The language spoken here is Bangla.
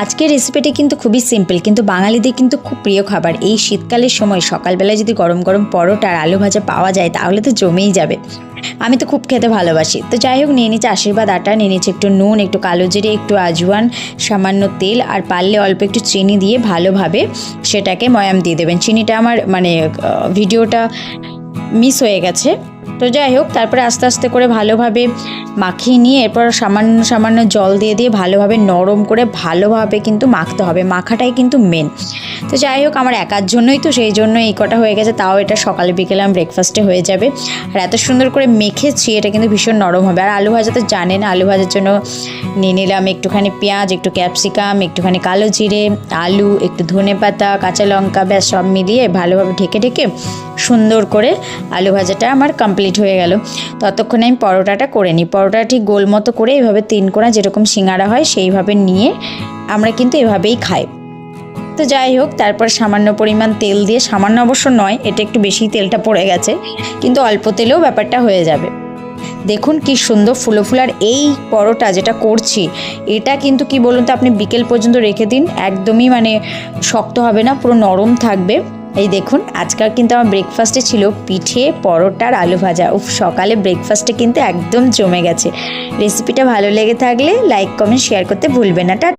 আজকের রেসিপিটি কিন্তু খুবই সিম্পল, কিন্তু বাঙালিদের কিন্তু খুব প্রিয় খাবার। এই শীতকালের সময় সকালবেলায় যদি গরম গরম পরোটা আর আলু ভাজা পাওয়া যায় তাহলে তো জমেই যাবে। আমি তো খুব খেতে ভালোবাসি। তো যাই হোক, নিয়ে নিচ্ছি আশীর্বাদ আটা, নিয়ে নিচ্ছি একটু নুন, একটু কালো জিরে, একটু আজওয়ান, সামান্য তেল, আর পারলে অল্প একটু চিনি দিয়ে ভালোভাবে সেটাকে ময়াম দিয়ে দেবেন। চিনিটা আমার ভিডিওটা মিস হয়ে গেছে। তো যাই হোক, তারপরে আস্তে আস্তে করে ভালোভাবে মাখিয়ে নিয়ে এরপর সামান্য সামান্য জল দিয়ে দিয়ে ভালোভাবে নরম করে ভালোভাবে কিন্তু মাখতে হবে। মাখাটাই কিন্তু মেন। তো যাই হোক, আমার একার জন্যই তো, সেই জন্য এই কটা হয়ে গেছে। তাও এটা সকালে বিকেলে ব্রেকফাস্টে হয়ে যাবে। আর এত সুন্দর করে মেখেছি, এটা কিন্তু ভীষণ নরম হবে। আর আলু ভাজা তো জানেন, আলু ভাজার জন্য নিয়ে নিলাম একটুখানি পেঁয়াজ, একটু ক্যাপসিকাম, একটুখানি কালো জিরে, আলু, একটু ধনেপাতা, কাঁচা লঙ্কা, ব্যাস সব মিলিয়ে ভালোভাবে ঢেকে ঢেকে সুন্দর করে আলু ভাজাটা আমার কমপ্লিট হয়ে গেল। ততক্ষণে আমি পরোটাটা করে নিই। পরোটা ঠিক গোল মতো করে এইভাবে 3 কোণা যেরকম সিঙ্গারা হয় সেইভাবে নিয়ে আমরা কিন্তু এভাবেই খাই। তো যাই হোক, তারপর সামান্য পরিমাণ তেল দিয়ে, সামান্য অবশ্য নয়, এটা একটু বেশি তেলটা পড়ে গেছে, কিন্তু অল্প তেলেও ব্যাপারটা হয়ে যাবে। দেখুন কি সুন্দর ফুলো ফুল। আর এই পরোটা যেটা করছি এটা কিন্তু কি বলুন তো, আপনি বিকেল পর্যন্ত রেখে দিন, একদমই শক্ত হবে না, পুরো নরম থাকবে। এই দেখুন, আজকাল কিন্তু আমার ব্রেকফাস্টে ছিল পিঠে, পরোটা আর আলু ভাজা। সকালে ব্রেকফাস্টে কিন্তু একদম জমে গেছে। রেসিপিটা ভালো লেগে থাকলে লাইক, কমেন্ট, শেয়ার করতে ভুলবেন না।